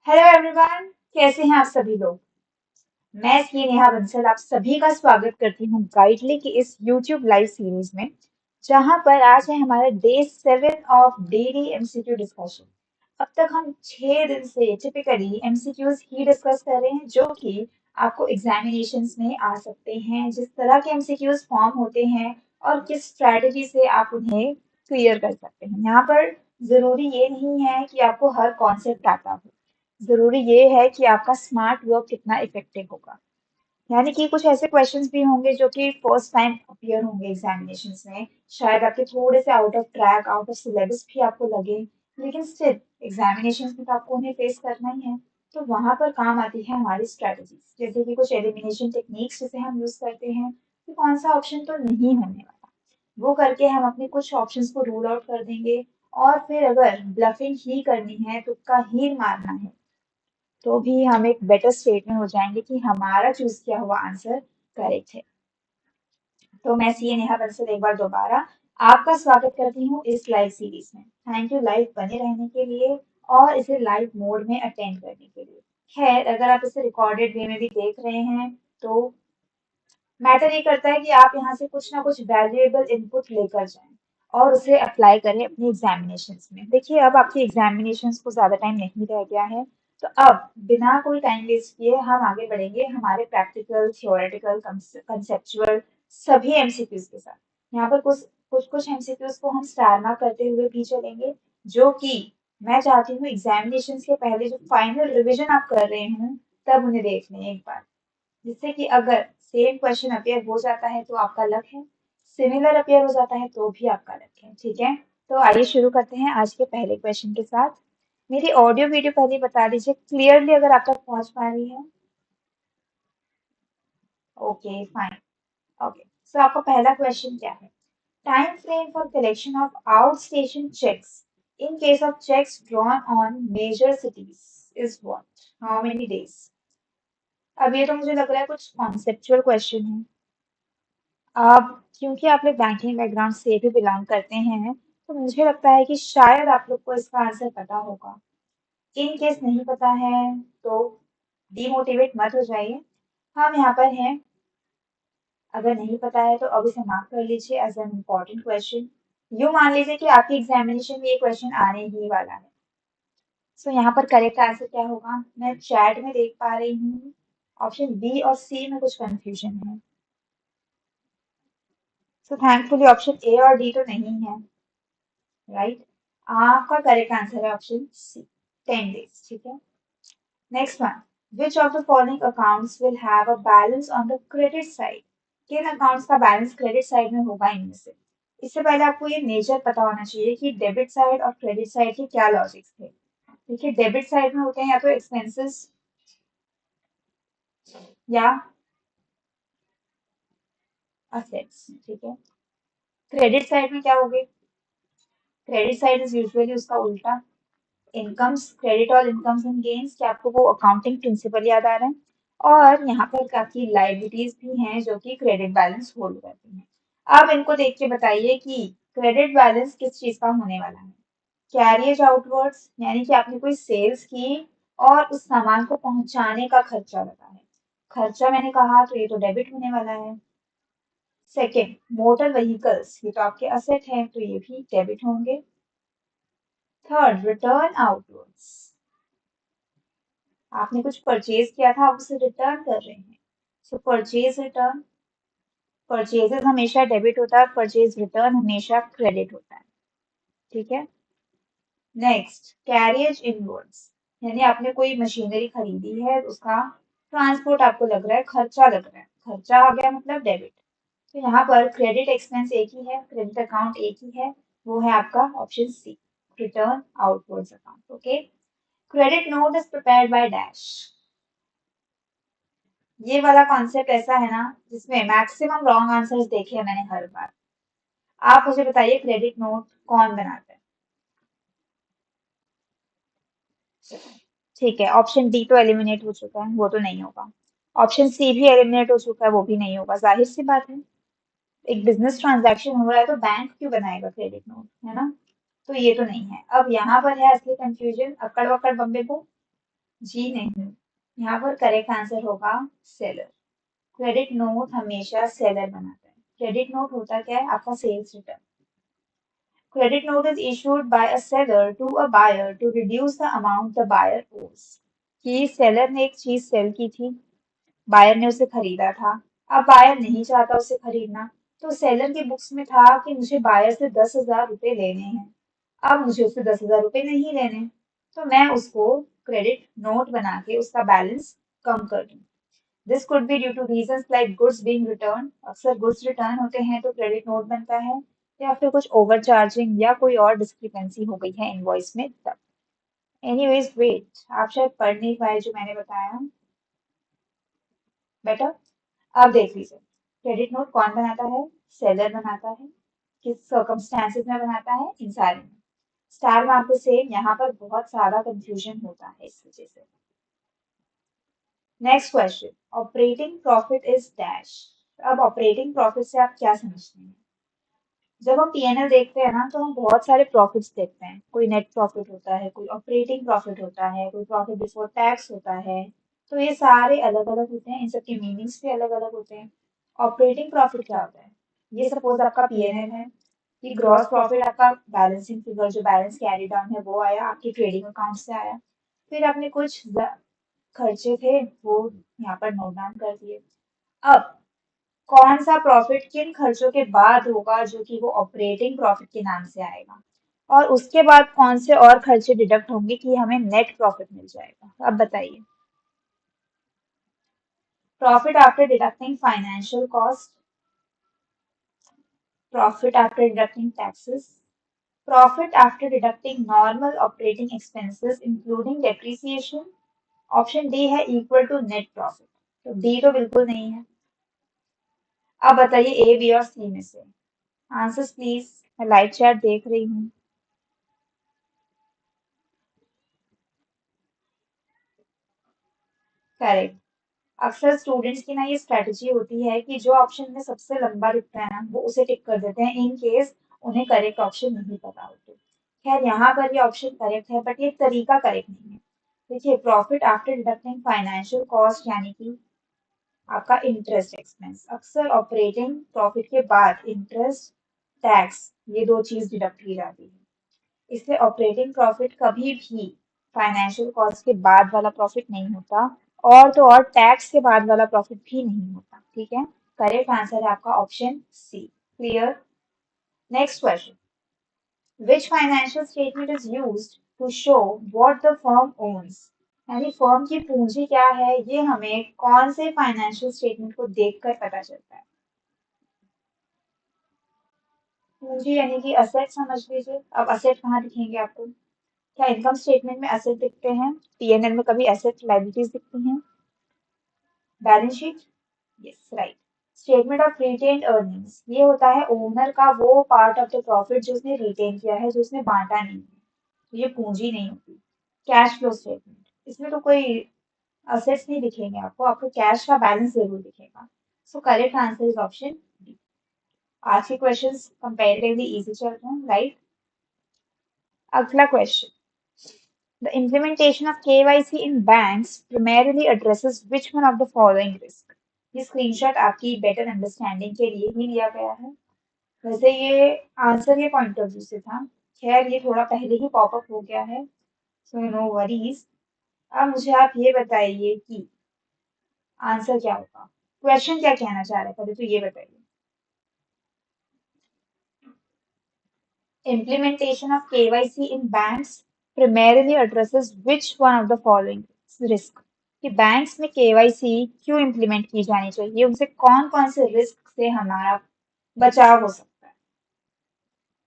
Hello everyone, कैसे हैं आप सभी लोग। मैं सी नेहा बंसल आप सभी का स्वागत करती हूँ गाइडली की इस यूट्यूब लाइव सीरीज में, जहां पर आज है हमारा day 7 of daily MCQ discussion. अब तक हम 6 दिन से टिपिकली एमसीक्यूज ही डिस्कस कर रहे हैं, जो कि आपको एग्जामिनेशंस में आ सकते हैं। जिस तरह के एमसीक्यूज फॉर्म होते हैं और किस स्ट्रैटेजी से आप उन्हें क्लियर कर सकते हैं। यहाँ पर जरूरी ये नहीं है कि आपको हर कॉन्सेप्ट आता हो, जरूरी ये है कि आपका स्मार्ट वर्क कितना इफेक्टिव होगा। यानी कि कुछ ऐसे क्वेश्चंस भी होंगे जो कि फर्स्ट टाइम अपीयर होंगे एग्जामिनेशंस में, शायद आपके थोड़े से out of track, out of syllabus भी आपको लगे, लेकिन स्टिल एग्जामिनेशंस में तो आपको उन्हें फेस करना ही है। तो वहां पर काम आती है हमारी स्ट्रेटजीज, जैसे कि कुछ एलिमिनेशन टेक्निक्स जिसे हम यूज करते हैं कि कौन सा ऑप्शन तो नहीं होने वाला, वो करके हम अपने कुछ ऑप्शंस को रूल आउट कर देंगे। और फिर अगर ब्लफिंग ही करनी है, तुक्का ही मारना है, तो भी हम एक बेटर स्टेट में हो जाएंगे कि हमारा चूज किया हुआ आंसर करेक्ट है। तो मैं सी नेहा बंसल एक बार दोबारा आपका स्वागत करती हूँ इस लाइव सीरीज में। थैंक यू लाइव बने रहने के लिए और इसे लाइव मोड में अटेंड करने के लिए। खैर, अगर आप इसे रिकॉर्डेड वे में भी देख रहे हैं तो मैटर ये करता है कि आप यहाँ से कुछ ना कुछ वैल्यूएबल इनपुट लेकर जाएं और उसे अप्लाई करें अपनी एग्जामिनेशंस में। देखिए, अब आपकी एग्जामिनेशंस को ज़्यादा टाइम नहीं रह गया है, तो अब बिना कोई टाइम वेस्ट किए हम आगे बढ़ेंगे हमारे प्रैक्टिकल, थियोरेटिकल, कंसेप्चुअल सभी एमसीक्यूज के साथ। यहाँ पर कुछ कुछ कुछ एमसीक्यूज को हम स्टार मार्क करते हुए भी चलेंगे, जो कि मैं चाहती हूँ एग्जामिनेशंस के पहले जो फाइनल रिविजन आप कर रहे हैं तब उन्हें देख लें एक बार, जिससे कि अगर सेम क्वेश्चन अपेयर हो जाता है तो आपका लक है, सिमिलर अपेयर हो जाता है तो भी आपका लक है। ठीक है, तो आइए शुरू करते हैं आज के पहले क्वेश्चन के साथ। मेरी ऑडियो वीडियो पहले बता दीजिए क्लियरली अगर आप तक पहुंच पा रही है। Okay fine. ओके, सो आपका पहला क्वेश्चन क्या है? Time frame for collection of out station cheques in case of checks drawn on major cities is what? How many days? अब ये तो मुझे लग रहा है कुछ कॉन्सेप्चुअल क्वेश्चन है। अब क्योंकि आप लोग बैंकिंग बैकग्राउंड से भी बिलोंग करते हैं, तो मुझे लगता है कि शायद आप लोग को इसका आंसर पता होगा। इन केस नहीं पता है तो डिमोटिवेट मत हो जाइए, हम यहाँ पर हैं। अगर नहीं पता है तो अब इसे मार्क कर लीजिए एज एन इम्पॉर्टेंट क्वेश्चन। यूँ मान लीजिए कि आपकी एग्जामिनेशन में ये क्वेश्चन आने ही वाला है। सो यहाँ पर करेक्ट आंसर क्या होगा? मैं चैट में देख पा रही हूँ ऑप्शन बी और सी में कुछ कंफ्यूजन है। सो थैंकफुली ऑप्शन ए और डी तो नहीं है, राइट? आपका करेक्ट आंसर है ऑप्शन सी, 10 days। ठीक है, next one. Which of the following accounts will have a balance on the credit side? किन अकाउंट्स का बैलेंस क्रेडिट साइड में होगा इनमें से? इससे पहले आपको ये नेचर पता होना चाहिए कि डेबिट साइड और क्रेडिट साइड के क्या लॉजिक्स थे। देखिए, डेबिट साइड में होते हैं या तो एक्सपेंसेस या असेट्स। ठीक है, क्रेडिट साइड में क्या होगे? क्रेडिट साइड इज यूजुअली उसका उल्टा, इनकम्स, क्रेडिट और इनकम्स एंड गेन्स। क्या आपको वो अकाउंटिंग प्रिंसिपल याद आ रहा है? और यहाँ पर काफी लाइबिलिटीज भी हैं जो कि क्रेडिट बैलेंस होल्ड करती हैं। अब इनको देख के बताइए कि क्रेडिट बैलेंस किस चीज का होने वाला है? कैरियज आउटवर्ड्स, यानी कि आपने कोई सेल्स की और उस सामान को पहुंचाने का खर्चा लगा है। खर्चा मैंने कहा तो ये तो डेबिट होने वाला है। सेकेंड, मोटर व्हीकल्स, ये तो आपके असेट हैं तो ये भी डेबिट होंगे। थर्ड, रिटर्न आउटवर्ड्स, आपने कुछ परचेज किया था, आप उसे रिटर्न कर रहे हैं। सो परचेज रिटर्न, परचेजेस हमेशा डेबिट होता है, परचेज रिटर्न हमेशा क्रेडिट होता है। ठीक है, नेक्स्ट, कैरियज इनवर्ड्स, यानी आपने कोई मशीनरी खरीदी है, उसका ट्रांसपोर्ट आपको लग रहा है खर्चा लग रहा है, खर्चा आ गया मतलब डेबिट। तो यहाँ पर क्रेडिट एक्सपेंस एक ही है, क्रेडिट अकाउंट एक ही है, वो है आपका option C, return outwards account. Okay, credit note is prepared by dash. ये वाला कॉन्सेप्ट ऐसा है ना जिसमें मैक्सिमम रॉन्ग आंसर्स देखे हैं मैंने हर बार। आप मुझे बताइए क्रेडिट नोट कौन बनाता है? ठीक है, ऑप्शन डी तो एलिमिनेट हो चुका है, वो तो नहीं होगा। ऑप्शन सी भी एलिमिनेट हो चुका है, वो भी नहीं होगा। जाहिर सी बात है, एक बिजनेस ट्रांजैक्शन हो रहा है तो बैंक क्यों बनाएगा क्रेडिट नोट, है ना? तो ये तो नहीं है। अब यहाँ पर है असली कंफ्यूजन, अकड़ वकड़ बम्बे को। जी नहीं, यहाँ पर करेक्ट आंसर होगा सेलर। क्रेडिट नोट हमेशा सेलर बनाता है। क्रेडिट नोट होता क्या है? आपका sales return. Credit note is issued by a seller to a buyer to reduce the amount the buyer owes. कि सेलर ने एक चीज सेल की थी, बायर ने उसे खरीदा था, अब बायर नहीं चाहता उसे खरीदना, तो सेलर की बुक्स में था कि मुझे बायर से 10,000 रुपये लेने हैं। अब मुझे उससे 10,000 रुपये नहीं लेने, तो मैं उसको क्रेडिट नोट बना के उसका बैलेंस कम कर दूं। This could be due two reasons like goods being return, अक्सर गुड्स रिटर्न होते हैं तो क्रेडिट नोट बनता है, या फिर कुछ ओवर चार्जिंग या कोई और डिस्क्रिपेंसी हो गई है इनवॉइस में तब। एनीवेज वेट, आप शायद पढ़ नहीं पाए जो मैंने बताया। बेटा, अब देख लीजिए, क्रेडिट नोट कौन बनाता है? सेलर बनाता है। किस सर्कमस्टांसेस में बनाता है? इन सारे में। स्टार मार्क द सेम, यहाँ पर बहुत सारा कंफ्यूजन होता है इस वजह से। Next question, operating profit is dash. अब ऑपरेटिंग प्रॉफिट से आप क्या समझते हैं? जब हम पीएनएल देखते हैं ना, तो हम बहुत सारे प्रॉफिट्स देखते हैं। कोई नेट प्रॉफिट होता है, कोई ऑपरेटिंग प्रॉफिट होता है, कोई प्रॉफिट बिफोर टैक्स होता है। तो ये सारे अलग अलग होते हैं, इन सबके मीनिंग्स भी अलग अलग होते हैं। ऑपरेटिंग प्रॉफिट क्या होता है? ये सपोज आपका पीएनएल है, कि ग्रॉस प्रॉफिट आपका बैलेंसिंग फिगर जो बैलेंस कैरी डाउन है वो आया, आपके ट्रेडिंग अकाउंट से आया। फिर आपने कुछ खर्चे थे वो यहाँ पर नोट डाउन कर दिए। अब कौन सा प्रॉफिट किन खर्चों के बाद होगा जो कि वो ऑपरेटिंग प्रॉफिट के नाम से आएगा, और उसके बाद कौन से और खर्चे डिडक्ट होंगे कि हमें नेट प्रॉफिट मिल जाएगा? अब बताइए। Profit after deducting financial cost, profit after deducting taxes, profit after deducting normal operating expenses including depreciation. Option D है इक्वल टू नेट प्रॉफिट, तो डी तो बिल्कुल नहीं है। अब बताइए ए, बी और सी में से आंसर्स प्लीज। मैं लाइव चैट देख रही हूँ। करेक्ट। अक्सर स्टूडेंट्स की ना ये स्ट्रेटजी होती है कि जो ऑप्शन में सबसे लंबा दिखता है ना वो उसे टिक कर देते हैं, इन केस उन्हें करेक्ट ऑप्शन नहीं पता हो तो। खैर यहाँ पर ये ऑप्शन करेक्ट है, बट ये तरीका करेक्ट नहीं है। देखिए, profit after deducting financial cost यानी कि आपका इंटरेस्ट एक्सपेंस, अक्सर ऑपरेटिंग प्रॉफिट के बाद इंटरेस्ट, टैक्स, ये दो चीज डिडक्ट की जाती है। इसलिए ऑपरेटिंग प्रॉफिट कभी भी फाइनेंशियल कॉस्ट के बाद वाला प्रॉफिट नहीं होता, और तो और टैक्स के बाद वाला प्रॉफिट भी नहीं होता। ठीक है, करेक्ट आंसर है आपका option C. Clear. Next question, which financial statement is used to show what the firm owns. यानी फर्म की पूंजी क्या है, ये हमें कौन से फाइनेंशियल स्टेटमेंट को देखकर पता चलता है? पूंजी यानी कि असेट समझ लीजिए। अब असेट कहाँ दिखेंगे आपको? क्या इनकम स्टेटमेंट में एसेट दिखते हैं? पीएनएल में कभी एसेट लायबिलिटीज दिखती हैं? Balance sheet? Yes, right. Statement of retained earnings, ये होता है ओनर का वो पार्ट ऑफ द प्रॉफिट जो उसने रिटेन किया है, जो उसने बांटा नहीं है, तो ये पूंजी नहीं होती। कैश फ्लो स्टेटमेंट, इसमें तो कोई असेट्स नहीं दिखेंगे आपको, आपको कैश का बैलेंस जरूर दिखेगा। So correct answer is option D. आज के क्वेश्चंस कंपैरेटिवली इजी चल रहे हैं, राइट। अगला question, the implementation of KYC in banks primarily addresses which one of the following risk? ये स्क्रीनशॉट आपकी बेटर अंडरस्टैंडिंग के लिए ही लिया गया है। वैसे ये आंसर के पॉइंट ऑफ व्यू से था, खैर ये थोड़ा पहले ही पॉपअप हो गया है, सो नो वरीज। अब मुझे आप ये बताइए कि आंसर क्या होगा, क्वेश्चन क्या कहना चाह रहे हैं, पहले तो ये बताइए। Implementation of KYC in banks primarily addresses which one of the following risk? कि बैंक्स में केवाईसी क्यों इम्प्लीमेंट की जानी चाहिए, उनसे कौन कौन से रिस्क से हमारा बचाव हो सकता है?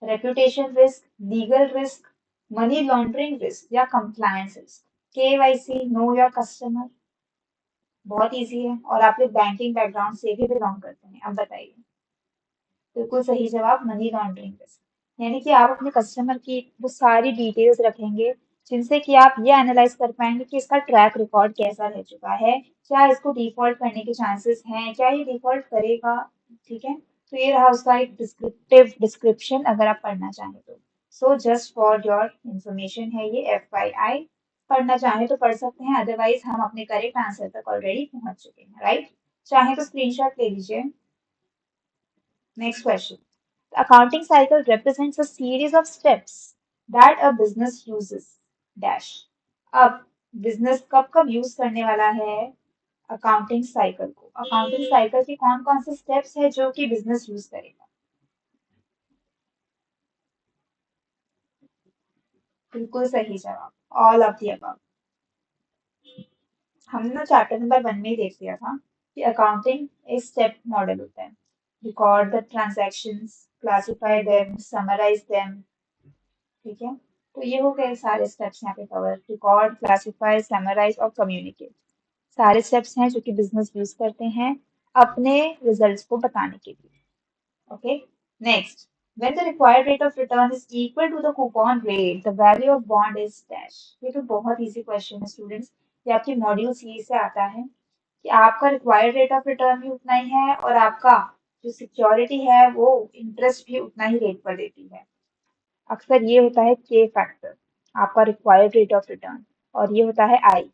Reputation risk, legal risk, money laundering risk या compliance risk? KYC, know your customer, बहुत इजी है, और आप लोग बैंकिंग बैकग्राउंड से भी बिलोंग करते हैं। अब बताइए। बिल्कुल सही जवाब, मनी लॉन्ड्रिंग रिस्क। यानी कि आप अपने कस्टमर की वो सारी डिटेल्स रखेंगे जिनसे कि आप ये एनालाइज कर पाएंगे कि इसका ट्रैक रिकॉर्ड कैसा रह चुका है, क्या इसको डिफॉल्ट करने के चांसेस हैं, क्या ये डिफॉल्ट करेगा। ठीक है, तो ये रहा उसका एक डिस्क्रिप्टिव डिस्क्रिप्शन, अगर आप पढ़ना चाहें तो। So just for your information है ये, FYI। पढ़ना चाहें तो पढ़ सकते हैं, अदरवाइज हम अपने करेक्ट आंसर तक ऑलरेडी पहुंच चुके हैं, राइट? चाहे तो स्क्रीनशॉट ले लीजिए। Next question, the accounting cycle represents a series of steps that a business uses dash। अब बिजनेस कब कब यूज करने वाला है अकाउंटिंग साइकिल को? अकाउंटिंग साइकिल के कौन कौन से स्टेप्स है जो कि बिजनेस यूज करेगा? बिल्कुल सही जवाब, ऑल ऑफ द अबव। हमने चैप्टर नंबर 1 में ही देख लिया था कि अकाउंटिंग एक स्टेप मॉडल होता है। Record the transactions, classify them, summarise them. ठीक है, तो ये हो गए सारे स्टेप्स यहाँ पे कवर। रिकॉर्ड, क्लासिफाई, समराइज और कम्युनिकेट, सारे स्टेप्स हैं जो कि बिजनेस यूज करते हैं अपने रिजल्ट्स को बताने के लिए। Okay, next, when the required rate of return is equal to the coupon rate, the value of bond is dash। ये तो बहुत इजी क्वेश्चन है स्टूडेंट्स, ये आपकी मॉड्यूल सी से आता है कि आपका रिक्वायर्ड रेट ऑफ रिटर्न भी उतना ही है और आपका जो सिक्योरिटी है वो इंटरेस्ट भी उतना ही रेट पर देती है। अक्सर ये होता है के फैक्टर, आपका रिक्वायर्ड रेट ऑफ रिटर्न, और ये होता है आई।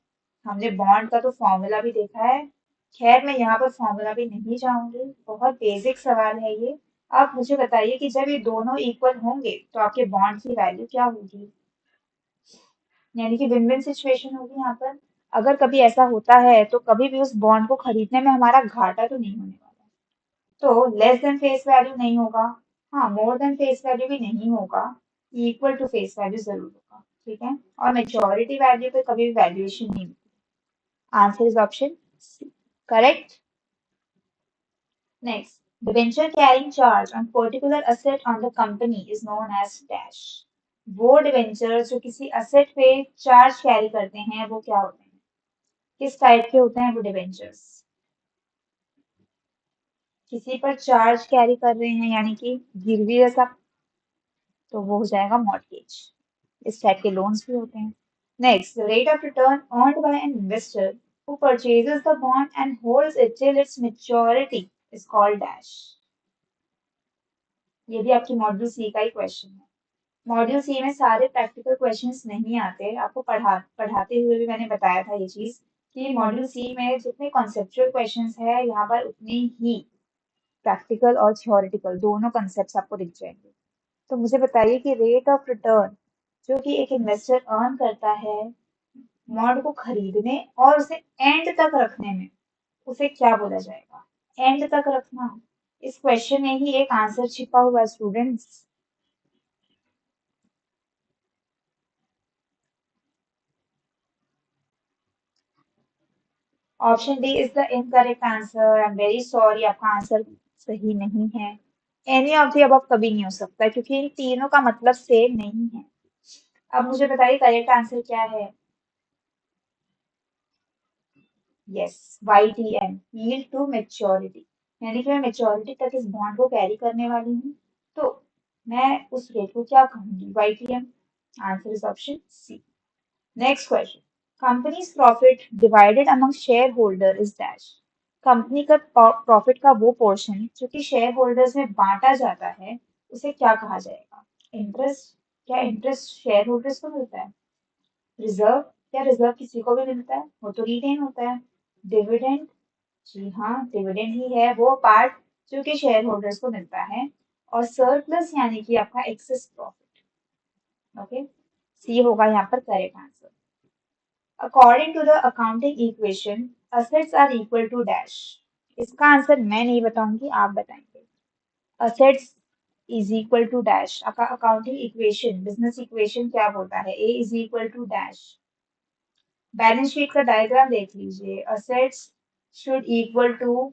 हमने बॉन्ड का तो फॉर्मूला भी देखा है, खैर मैं यहाँ पर फॉर्मूला भी नहीं जाऊंगी, बहुत बेसिक सवाल है ये। आप मुझे बताइए कि जब ये दोनों इक्वल होंगे तो आपके बॉन्ड की वैल्यू क्या होगी? यानी कि विन विन सिचुएशन होगी यहाँ पर। अगर कभी ऐसा होता है तो कभी भी उस बॉन्ड को खरीदने में हमारा घाटा तो नहीं होने वाला। तो लेस देन फेस वैल्यू नहीं होगा, हाँ मोर देन फेस वैल्यू भी नहीं होगा, इक्वल टू फेस वैल्यू जरूर होगा। ठीक है, और मेच्योरिटी वैल्यू पे कभी भी वैल्यूएशन नहीं होगी। Answer is option C, correct. Next, debenture carrying charge on particular asset on the company is known as dash. वो डिबेंचर जो किसी असेट पे चार्ज कैरी करते हैं वो क्या होते हैं? किस टाइप के होते हैं वो डिबेंचर्स? किसी पर चार्ज कैरी कर रहे हैं यानी कि गिरवी जैसा, तो वो हो जाएगा मॉर्गेज। इस टाइप के लोन्स भी होते हैं। Next, the rate of return earned by an investor who purchases the bond and holds it till its maturity is called dash। ये भी आपकी मॉड्यूल सी का ही क्वेश्चन है। मॉड्यूल सी में सारे प्रैक्टिकल क्वेश्चंस नहीं आते, आपको पढ़ाते हुए भी मैंने बताया था ये चीज कि मॉड्यूल सी में जितने कॉन्सेप्चुअल क्वेश्चंस है यहाँ पर उतनी ही प्रैक्टिकल और थियोरेटिकल दोनों कंसेप्ट आपको दिख जाएंगे। तो मुझे बताइए कि रेट ऑफ रिटर्न जो कि एक इन्वेस्टर अर्न करता है बॉन्ड को खरीदने और उसे एंड तक रखने में, उसे क्या बोला जाएगा? एंड तक रखना, इस क्वेश्चन में ही एक आंसर छिपा हुआ है students. Option D is the incorrect answer. I am very sorry, आपका आंसर सही नहीं है। एनी ऑफ द अबव कभी नहीं हो सकता क्योंकि इन तीनों का मतलब सेम नहीं है। अब मुझे बताइए करेक्ट आंसर क्या है? Yes, YTM, yield to maturity, यानी कि मैं मेच्योरिटी तक इस बॉन्ड को कैरी करने वाली हूँ, तो मैं उस रेट को क्या कहूंगी? YTM। Answer is option C. Next question, company's profit divided among share holder is dash. Company का प्रॉफिट का वो पोर्शन जो कि शेयर होल्डर्स में बांटा जाता है उसे क्या कहा जाएगा? इंटरेस्ट, क्या इंटरेस्ट शेयर होल्डर्स को मिलता है? रिजर्व, क्या रिजर्व किसी को भी मिलता है? वो तो रिटेन होता है। डिविडेंड, जी हाँ डिविडेंड ही है वो पार्ट जो कि शेयर होल्डर्स को मिलता है। और सरप्लस यानी कि आपका एक्सेस प्रॉफिट। ओके, सी होगा यहाँ पर correct answer. According to the accounting equation assets are equal to dash. इसका आंसर मैं नहीं बताऊंगी, आप बताएंगे। Assets is equal to dash, आपका अकाउंटिंग इक्वेशन बिजनेस इक्वेशन क्या बोलता है? A is equal to dash. Balance sheet का डायग्राम देख लीजिए, असेट्स शुड इक्वल टू,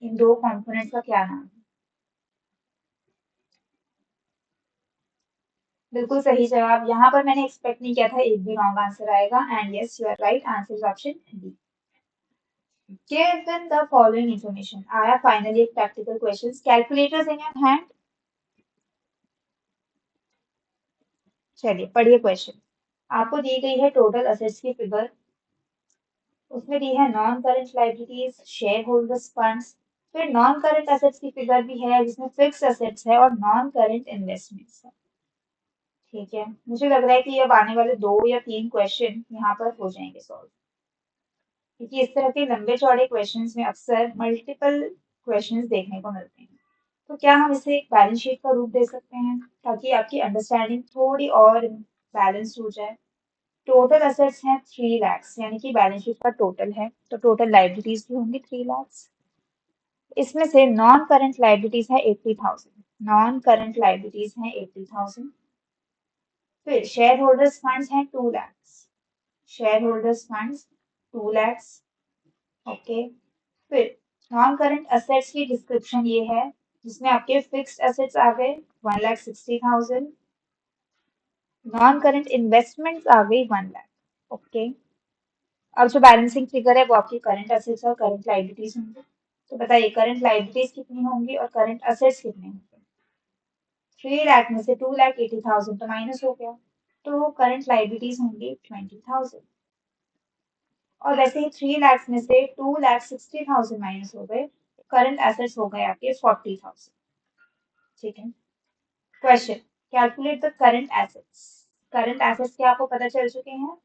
इन दो कंपोनेंट का क्या नाम है? बिल्कुल सही जवाब। यहाँ पर मैंने एक्सपेक्ट नहीं किया था एक भी रॉन्ग आंसर आएगा, and yes you are right, answer is option D. Given the following information, आया फाइनली एक practical question. Calculators in your hand, चलिए पढ़िए क्वेश्चन। आपको दी गई है टोटल असेट्स की फिगर, उसमें दी है non current liabilities, share holders funds, फिर नॉन करंट असेट्स की फिगर भी है जिसमें फिक्स असेट्स है और नॉन करंट इन्वेस्टमेंट्स है। ठीक है, मुझे लग रहा है कि अब आने वाले 2 या 3 क्वेश्चन यहाँ पर हो जाएंगे सॉल्व, क्योंकि इस तरह के लंबे चौड़े क्वेश्चंस में अक्सर मल्टीपल क्वेश्चंस देखने को मिलते हैं। तो क्या हम इसे एक बैलेंस शीट का रूप दे सकते हैं, ताकि आपकी अंडरस्टैंडिंग थोड़ी और बैलेंस हो जाए। टोटल असेट्स हैं 3 lakhs, यानी कि बैलेंस शीट का टोटल है, तो टोटल लाइबिलिटीज भी होंगी 3 lakhs। इसमें से नॉन करंट लाइबिलिटीज है 80,000, नॉन करंट लाइबिलिटीज हैं 80,000। फिर शेयर होल्डर्स फंड्स हैं 2 lakhs, share holders funds 2 lakhs। Okay. फिर नॉन करंट असेट्स की डिस्क्रिप्शन ये है, जिसमें आपके फिक्स्ड असेट्स आ गए 1,60,000, नॉन करंट इन्वेस्टमेंट्स आ गई 1 लाख। ओके। अब जो बैलेंसिंग फिगर है वो आपकी करंट असेट्स और करंट लाइबिलिटीज होंगी। तो बताइए करंट लाइबिलिटीज कितनी होंगी और करंट असेट्स कितने होंगे। 3 लाख में से 2,80,000 तो माइनस हो गया, तो करंट लाइबिलिटीज होंगी 20,000। और वैसे ही 3 lakhs में से 2,60,000 माइनस हो गए, करंट एसेट्स हो गए आपके 40,000। ठीक है। Question, calculate the current assets. Current assets क्या आपको पता चल चुके हैं?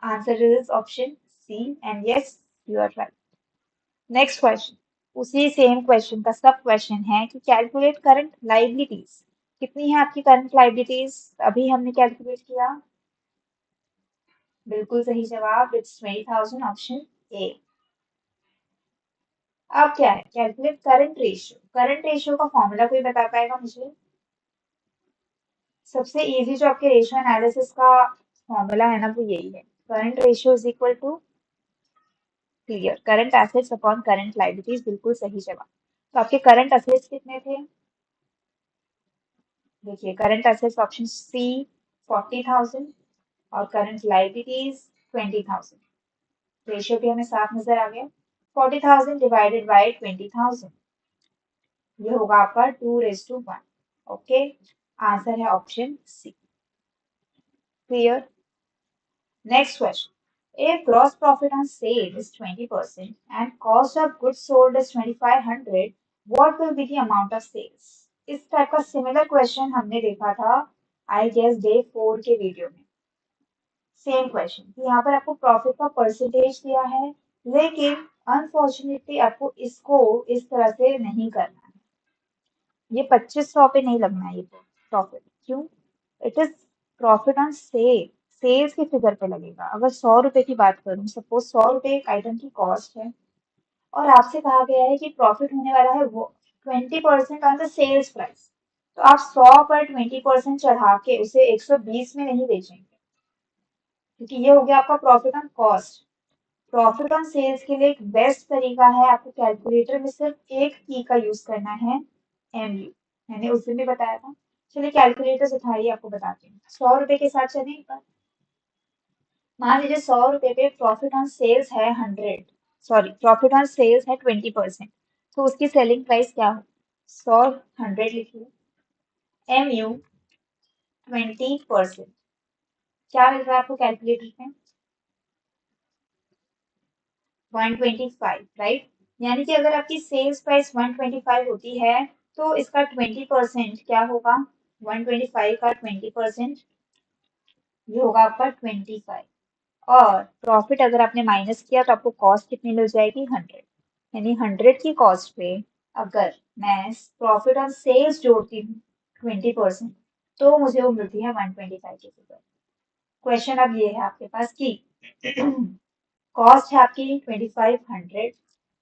Answer is option C, and yes, you are right. Next question, उसी सेम क्वेश्चन का सब क्वेश्चन है कि कैलकुलेट करंट लाइबिलिटीज। कितनी है आपकी करंट लाइबिलिटीज? अभी हमने कैलकुलेट किया। बिल्कुल सही जवाब, इट्स 20,000, ऑप्शन ए। अब क्या है, calculate current ratio. Current ratio का फॉर्मूला कोई बता पाएगा मुझे? सबसे इजी जो आपके रेशियो एनालिसिस का फॉर्मूला है ना, वो यही है, current ratio is equal to, clear, current assets upon current liabilities. बिल्कुल सही जवाब। तो आपके करंट एसेट्स कितने थे? देखिए करंट एसेट्स ऑप्शन सी 40,000 और करंट लाइबिलिटीज 20,000। रेशियो भी हमें साफ नजर आ गया। 40,000 डिवाइडेड बाई 20,000, ये होगा आपका 2:1। ओके, आंसर है option C. Clear. Next question, if gross profit on sale is 20% and cost of goods sold is 2,500, what will be the amount of sales? इस टाइप का सिमिलर क्वेश्चन हमने देखा था I guess day 4 के video में। Same question, यहाँ पर आपको प्रॉफिट का परसेंटेज दिया है, लेकिन अनफॉर्चुनेटली आपको इसको इस तरह से नहीं करना है। ये 2,500 पे नहीं लगना है ये प्रॉफिट। क्यों? It is profit on sale, sales की फिगर पे लगेगा। अगर 100 रुपए की बात करूं, सपोज 100 रुपए एक आइटम की कॉस्ट है, और आपसे कहा गया है कि प्रॉफिट होने वाला है वो 20% ऑन द सेल्स प्राइस, तो आप 100 पर 20% चढ़ा के उसे 120 में नहीं बेचेंगे, क्योंकि ये हो गया आपका profit on cost. Profit on sales के लिए एक बेस्ट तरीका है, आपको कैलकुलेटर में सिर्फ एक की का यूज करना है, एमयू। मैंने उस दिन भी बताया था। चलिए कैलकुलेटर उठाइए, आपको बताती हूँ। 100 रुपए के साथ चलें एक बार। मान लीजिए 100 रुपए पे प्रॉफिट ऑन सेल्स है 100, सॉरी प्रॉफिट ऑन सेल्स है 20%, तो उसकी सेलिंग प्राइस क्या हो? 100 लिखिए, एमयू 20%, क्या मिल रहा है आपको कैलकुलेटर में? 125, राइट। यानी कि अगर आपकी सेल्स प्राइस 125 होती है, तो इसका 20% क्या होगा? 125 का 20%, ये होगा आपका 25। और प्रॉफिट अगर आपने माइनस किया तो आपको कॉस्ट कितनी मिल जाएगी? 100। यानी 100 की कॉस्ट पे अगर मैं प्रॉफिट ऑन सेल्स जोड़ती हूँ 20%, तो मुझे वो मिलती है 125 की फिगर। क्वेश्चन अब ये है आपके पास कि कॉस्ट है आपकी 2,500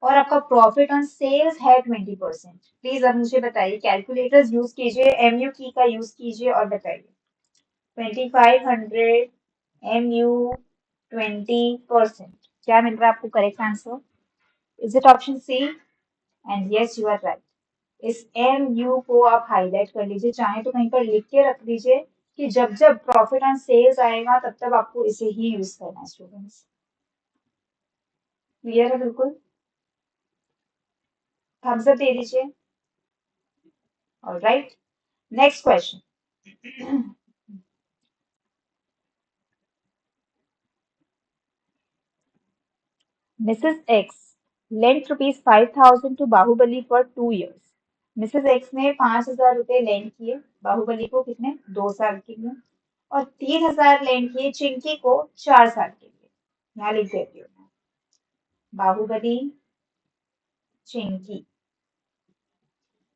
और आपका प्रॉफिट ऑन सेल्स है 20%। प्लीज अब मुझे बताइए, कैलकुलेटर्स यूज कीजिए, एमयू की का यूज कीजिए और बताइए 2,500 एमयू 20%, क्या मिल रहा है आपको correct answer? Is it option C? And yes, you are right. इस एम यू को आप हाईलाइट कर लीजिए, चाहे तो कहीं पर लिख के रख दीजिए कि जब जब प्रॉफिट ऑन सेल्स आएगा तब तब आपको इसे ही यूज करना है स्टूडेंट्स। क्लियर है बिल्कुल? थम्स अप दे दीजिए। Alright, next question. Mrs. X lent rupees 5,000 to Bahubali for 2 years. Mrs x ने 5,000 रुपए लेंड किए बाहुबली को, कितने, 2 साल के लिए, और 3,000 लेंड किए चिंकी को 4 साल के लिए। यहाँ लिख देती हूँ मैं, बाहुबली चिंकी।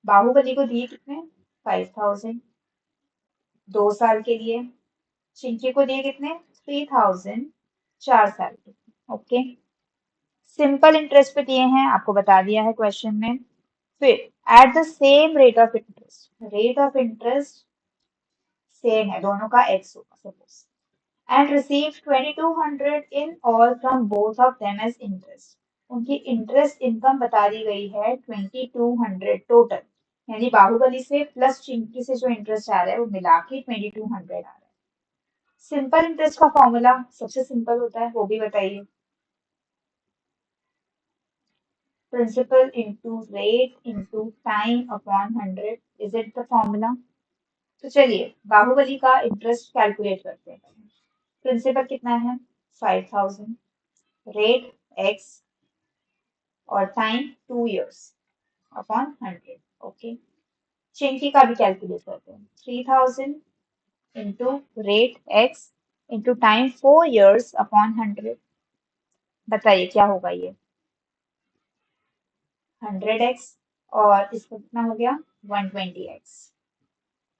बाहुबली को दिए कितने, 5,000 2 साल के लिए, चिंकी को दिए कितने, 3,000 4 साल के लिए। ओके, सिंपल इंटरेस्ट पे दिए हैं, आपको बता दिया है क्वेश्चन में। फिर at the same rate of interest, rate of interest same है, दोनों का एक्स होगा suppose, and receive 2,200 in all from both of them as interest. उनकी इंटरेस्ट इनकम बता दी गई है 2,200 टोटल, यानी बाहुबली से प्लस चिंकी से जो इंटरेस्ट आ रहा है वो मिला के 2,200 आ रहा है। सिंपल इंटरेस्ट का फॉर्मूला सबसे सिंपल होता है, वो भी बताइए। Principal into rate into time upon 100, is it the formula? तो चलिए बाहुबली का इंटरेस्ट कैलकुलेट करते हैं। प्रिंसिपल कितना है, 5,000, रेट एक्स, और time 2 years upon 100। Okay, Chinki का भी कैलकुलेट करते हैं, 3,000 into rate x into time 4 years upon 100। बताइए क्या होगा ये, 100x, और इसका कितना हो गया, 120x।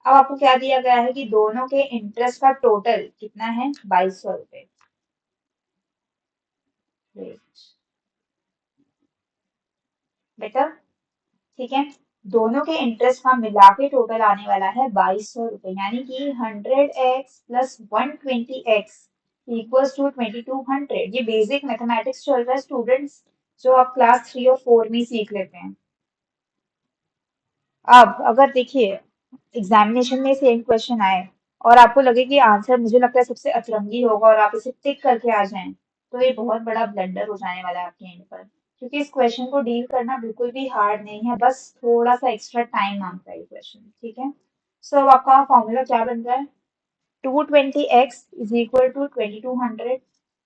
अब आपको क्या दिया गया है कि दोनों के इंटरेस्ट का टोटल कितना है, 2,200 रुपए। बेटा ठीक है, दोनों के इंटरेस्ट का मिला के टोटल आने वाला है 2,200 रुपए, यानी कि 100x plus 120x equals to 2,200। ये बेसिक मैथमेटिक्स चल रहा है स्टूडेंट्स, जो आप क्लास 3 और 4 में सीख लेते हैं। अब अगर देखिए एग्जामिनेशन में सेम क्वेश्चन आए और आपको लगे कि आंसर मुझे लगता है सबसे अतरंगी होगा और आप इसे टिक करके आ जाएं, तो ये बहुत बड़ा ब्लंडर हो जाने वाला है आपके एंड पर, क्योंकि इस क्वेश्चन को डील करना बिल्कुल भी हार्ड नहीं है, बस थोड़ा सा एक्स्ट्रा टाइम मांगता है ये क्वेश्चन। ठीक है, सो अब आपका फॉर्मूला क्या बन रहा है, 220x इज इक्वल टू 2,200।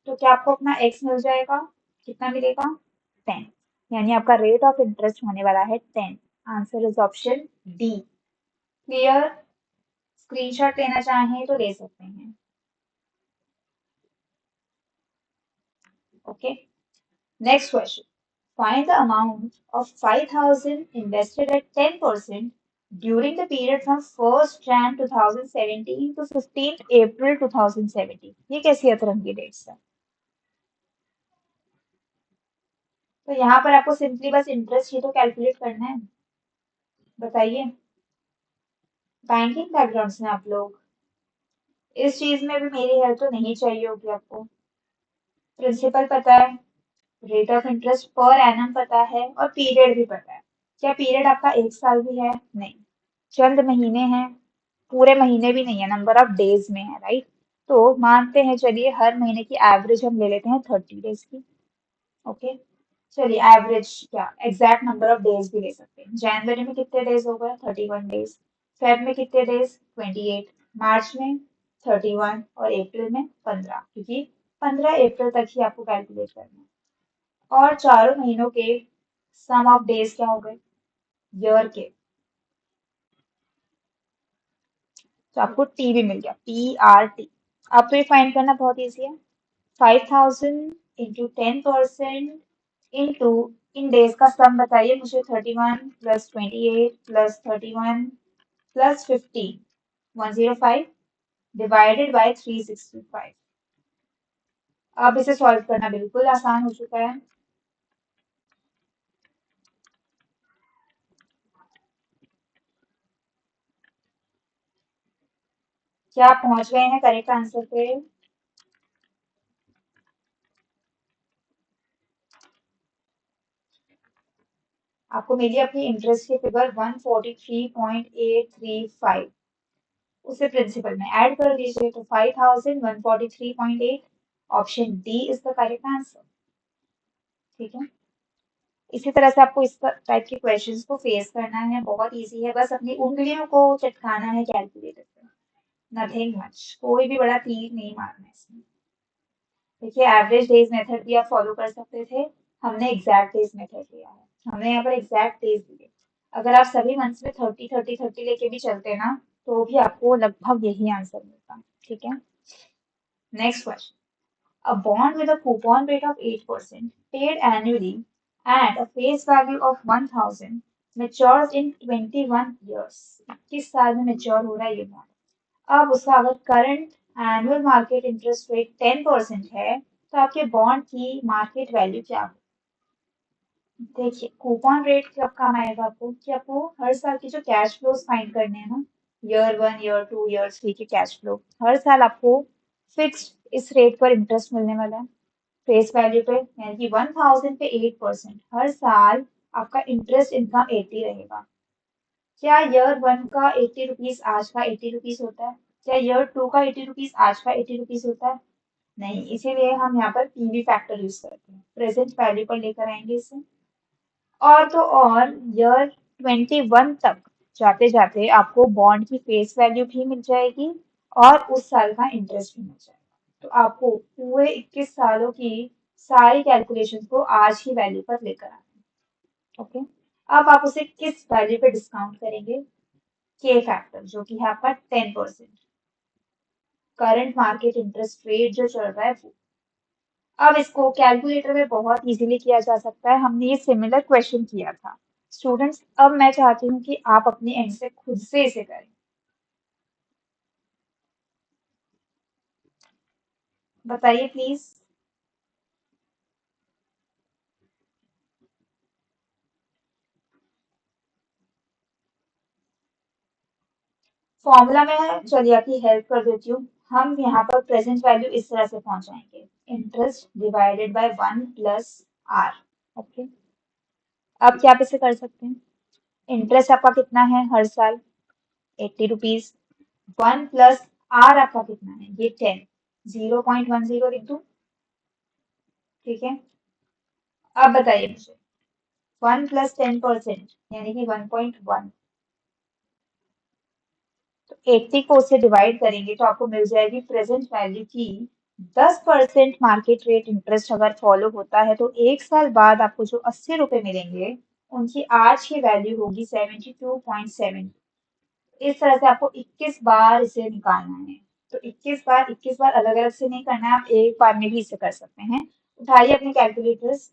तो क्या आपको अपना x मिल जाएगा, कितना मिलेगा, 10, यानी आपका रेट ऑफ इंटरेस्ट होने वाला है 10। Answer is option D. Clear? Screenshot लेना चाहें तो ले सकते हैं। Okay, next question, find the amount of 5,000 invested at 10% during the period from 1st Jan 2017 to 15th April 2017। ये कैसी अतरंगी डेट्स है? तो यहाँ पर आपको सिंपली बस इंटरेस्ट ही तो कैलकुलेट करना है। बताइए, बैंकिंग बैकग्राउंड से आप लोग, इस चीज में भी मेरी हेल्प तो नहीं चाहिए होगी आपको। प्रिंसिपल पता है, rate of interest per annum पता है, और पीरियड भी पता है। क्या पीरियड आपका 1 साल भी है? नहीं, चंद महीने हैं, पूरे महीने भी नहीं है, नंबर ऑफ डेज में है, राइट? तो मानते हैं, चलिए हर महीने की एवरेज हम ले लेते हैं 30 डेज की। ओके, चलिए एवरेज क्या, एग्जैक्ट नंबर ऑफ डेज भी ले सकते हैं। जनवरी में कितने डेज हो गए, 31 डेज। फेब में कितने डेज, 28। मार्च में 31, और अप्रैल में 15, क्योंकि 15 अप्रैल तक ही आपको कैलकुलेट करना है। और चारों महीनों के सम ऑफ डेज क्या हो गए, ईयर के। तो आपको टी भी मिल गया, PRT। अब तो ये फाइंड करना बहुत ईजी है, 5,000 इंटू 10% इंटू, इन डेज का सम बताइए मुझे, 31 plus 28 plus 31 plus 15, 105 divided by 365। अब इसे सॉल्व करना बिल्कुल आसान हो चुका है। क्या आप पहुंच गए हैं करेक्ट आंसर पे? आपको मिली अपनी इंटरेस्ट की फिगर 143.835, उसे प्रिंसिपल में ऐड कर दीजिए, तो 5,000 143.8, option D is the correct answer. ठीक है, इसी तरह से आपको इस टाइप के क्वेश्चंस को फेस करना है, बहुत इजी है, बस अपनी उंगलियों को चटकाना है कैलकुलेटर पे, नथिंग मच, कोई भी बड़ा तीर नहीं मारना है इसमें। देखिए एवरेज डेज मेथड भी आप फॉलो कर सकते थे, हमने एग्जैक्ट डेज मेथड लिया है, हमने यहाँ पर एग्जैक्ट डेज दिए। अगर आप सभी मंथ्स में 30 30 30 लेके भी चलते ना तो भी आपको लगभग यही आंसर मिलता। ठीक है, next question. A bond with a coupon rate of 8% paid annually and a face value of 1000 matures in 21 years. 21 साल में मैच्योर हो रहा है ये बॉन्ड। अब उसका अगर current annual market interest rate 10% है तो आपके बॉन्ड की मार्केट वैल्यू क्या होगी? देखिए, कूपन रेट कब काम आएगा आपको कि आपको हर साल के जो कैश फ्लोज फाइंड करने हैं ना, ईयर 1 ईयर 2 ईयर 3 के कैश फ्लो, हर साल आपको फिक्स्ड इस रेट पर इंटरेस्ट मिलने वाला है फेस वैल्यू पे, यानी कि 1000 पे 8%। हर साल आपका इंटरेस्ट इनकम 80 रहेगा। क्या ईयर 1 का 80 रुपीज आज का 80 रुपीज होता है? क्या ईयर 2 का 80 रुपीज आज का 80 रुपीज होता है? नहीं, इसीलिए हम यहाँ पर पीवी फैक्टर यूज करते हैं, प्रेजेंट वैल्यू पर लेकर आएंगे इसे। और तो और ईयर 21 तक जाते जाते आपको बॉन्ड की फेस वैल्यू भी मिल जाएगी और उस साल का इंटरेस्ट भी मिल जाएगा। तो आपको पूरे 21 सालों की सारी कैलकुलेशंस को आज की वैल्यू पर लेकर आना है। ओके, अब आप उसे किस वैल्यू पे डिस्काउंट करेंगे? के फैक्टर, जो कि है आपका 10%, करंट मार्केट इंटरेस्ट रेट जो चल रहा है वो। अब इसको कैलकुलेटर में बहुत इजीली किया जा सकता है, हमने ये सिमिलर क्वेश्चन किया था। स्टूडेंट्स, अब मैं चाहती हूँ कि आप अपनी एंड से खुद से इसे करें। बताइए प्लीज। फॉर्मूला में चलिए आपकी हेल्प कर देती हूँ। हम यहाँ पर प्रेजेंट वैल्यू इस तरह से पहुंचाएंगे, interest divided by 1 + r। Okay, अब क्या आप इसे कर सकते हैं? इंटरेस्ट आपका कितना है हर साल? 80 रुपीज। 1 + r आपका कितना है? ये 10, 0.10 लिख दूं? ठीक है, अब बताइए मुझे, 1 + 10% यानी कि 1.1, तो 80 को उससे डिवाइड करेंगे तो आपको मिल जाएगी प्रेजेंट वैल्यू की 10% मार्केट रेट इंटरेस्ट अगर फॉलो होता है तो एक साल बाद आपको जो 80 रुपए मिलेंगे उनकी आज की वैल्यू होगी 72.7। इस तरह से आपको 21 बार इसे निकालना है। तो 21 बार अलग अलग से नहीं करना है, आप एक बार में भी इसे कर सकते हैं। उठाइए अपने कैलकुलेटर्स,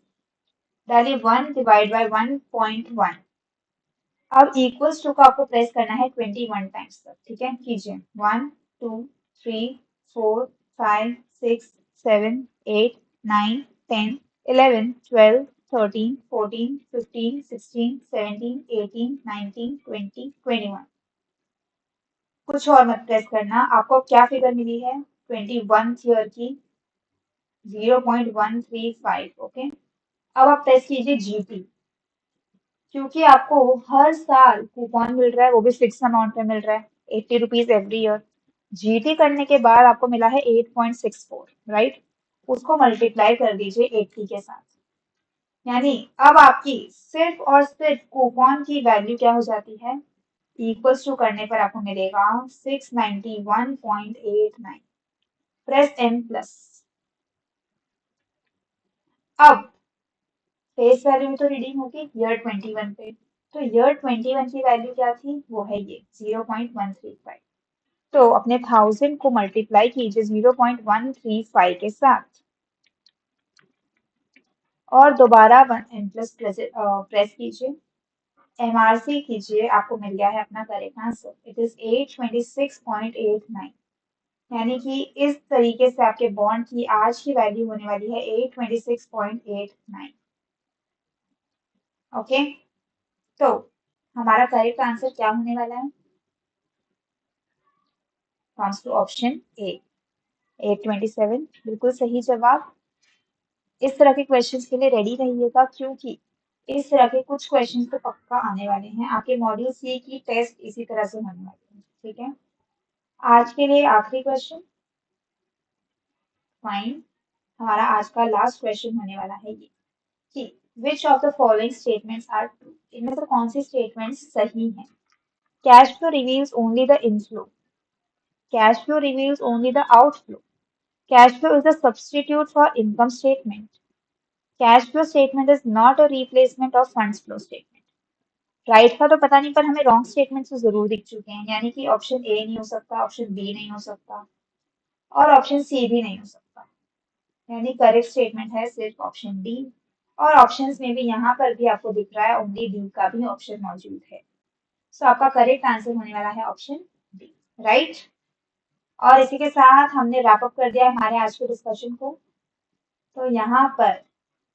डालिए 1 / 1.1। अब इक्वल्स टू को आपको प्रेस करना है 21 टाइम्स तक। ठीक है, कीजिए। 1 2 3 4 5 6 7 8 9 10 11 12 13 14 15 16 17 18 19 20 21। कुछ और मत प्रेस करना। आपको क्या फिगर मिली है 21 ईयर की? 0.135। ओके, अब आप प्रेस कीजिए जीटी, क्योंकि आपको हर साल कूपन मिल रहा है, वो भी फिक्स अमाउंट में मिल रहा है, 80 रुपीज एवरी ईयर। जीटी करने के बाद आपको मिला है 8.64, राइट? उसको मल्टीप्लाई कर दीजिए 80 के साथ, यानी अब आपकी सिर्फ और सिर्फ कूपन की वैल्यू क्या हो जाती है? इक्वल्स टू करने पर आपको मिलेगा 691.89। Press N plus. अब फेस वैल्यू भी तो रीडिंग होगी ईयर 21 पे, तो ईयर 21 की वैल्यू क्या थी? वो है ये 0.135। तो अपने 1000 को मल्टीप्लाई कीजिए 0.135 के साथ और दोबारा एन प्लस प्रेस कीजिए, एमआरसी कीजिए, आपको मिल गया है अपना करेक्ट आंसर। इट इज 826.89, यानी कि इस तरीके से आपके बॉन्ड की आज की वैल्यू होने वाली है 826.89। ओके, तो हमारा करेक्ट आंसर क्या होने वाला है? कम्स टू ऑप्शन ए, 827 बिल्कुल सही जवाब। इस तरह के क्वेश्चंस के लिए रेडी रहिएगा, क्योंकि इस तरह के कुछ क्वेश्चंस तो पक्का आने वाले हैं। आपके मॉड्यूल सी की टेस्ट इसी तरह से होने वाली है। ठीक है, आज के लिए आखिरी क्वेश्चन, फाइन। हमारा आज का लास्ट क्वेश्चन होने वाला है ये कि which of the following statements are true? इनमें से कौन सी स्टेटमेंट्स सही हैं? Cash flow reveals only the inflow, cash flow reveals only the outflow, cash flow is a substitute for income statement, cash flow statement is not a replacement of funds flow statement. Right का तो पता नहीं, पर हमें wrong statement तो जरूर दिख चुके हैं, यानी कि ऑप्शन ए नहीं हो सकता, ऑप्शन बी नहीं हो सकता और ऑप्शन सी भी नहीं हो सकता। यानी करेक्ट स्टेटमेंट है सिर्फ ऑप्शन डी। और ऑप्शंस में भी यहाँ पर भी आपको दिख रहा है ओनली डी का भी ऑप्शन मौजूद है। सो आपका करेक्ट आंसर होने वाला है ऑप्शन डी। राइट। और इसी के साथ हमने रैप अप कर दिया है हमारे आज के डिस्कशन को। तो यहाँ पर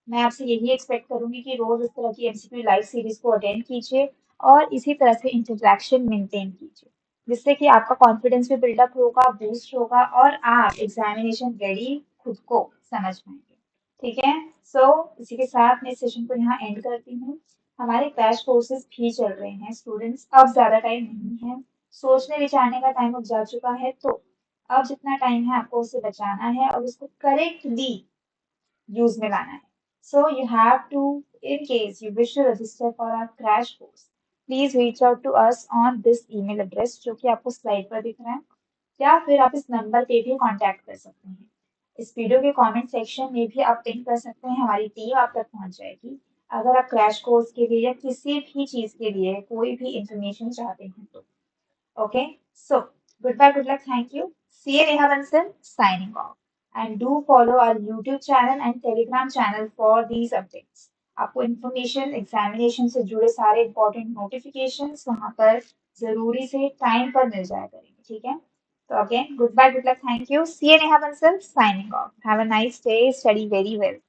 मैं आपसे यही एक्सपेक्ट करूंगी कि रोज इस तरह की एमसीक्यू लाइव सीरीज को अटेंड कीजिए और इसी तरह से इंटरेक्शन मेंटेन कीजिए, जिससे कि आपका कॉन्फिडेंस भी बिल्डअप होगा, बूस्ट होगा और आप एग्जामिनेशन रेडी खुद को समझ पाएंगे। ठीक है। सो इसी के साथ मैं इस सेशन को यहाँ एंड करती हूँ। हमारे क्रैश कोर्सेज भी चल रहे हैं स्टूडेंट्स, अब ज्यादा टाइम नहीं है, सोचने विचारने का टाइम अब जा चुका है। तो अब जितना टाइम है आपको उसे बचाना है और उसको करेक्टली यूज में लाना है। So you have to, in case you wish to register for our crash course, please reach out to us on this email address जो कि आपको स्लाइड पर दिख रहा है, या फिर आप इस नंबर पे भी कांटेक्ट कर सकते हैं। इस वीडियो के कमेंट सेक्शन में भी आप पिन कर सकते हैं, हमारी टीम आप तक पहुंच जाएगी अगर आप क्रैश कोर्स के लिए या किसी भी चीज के लिए कोई भी इंफॉर्मेशन चाहते हैं तो। Okay, so goodbye, good luck, thank you. See you, Neha Bansal, signing off. And do follow our YouTube channel and Telegram channel for these updates. आपको इन्फॉर्मेशन एग्जामिनेशन से जुड़े सारे इंपॉर्टेंट नोटिफिकेशंस वहां पर जरूरी से टाइम पर मिल जाया करेंगे। ठीक है। तो again good bye, good luck, thank you. See you, Neha Bansal, signing off. Have a nice day, study very well.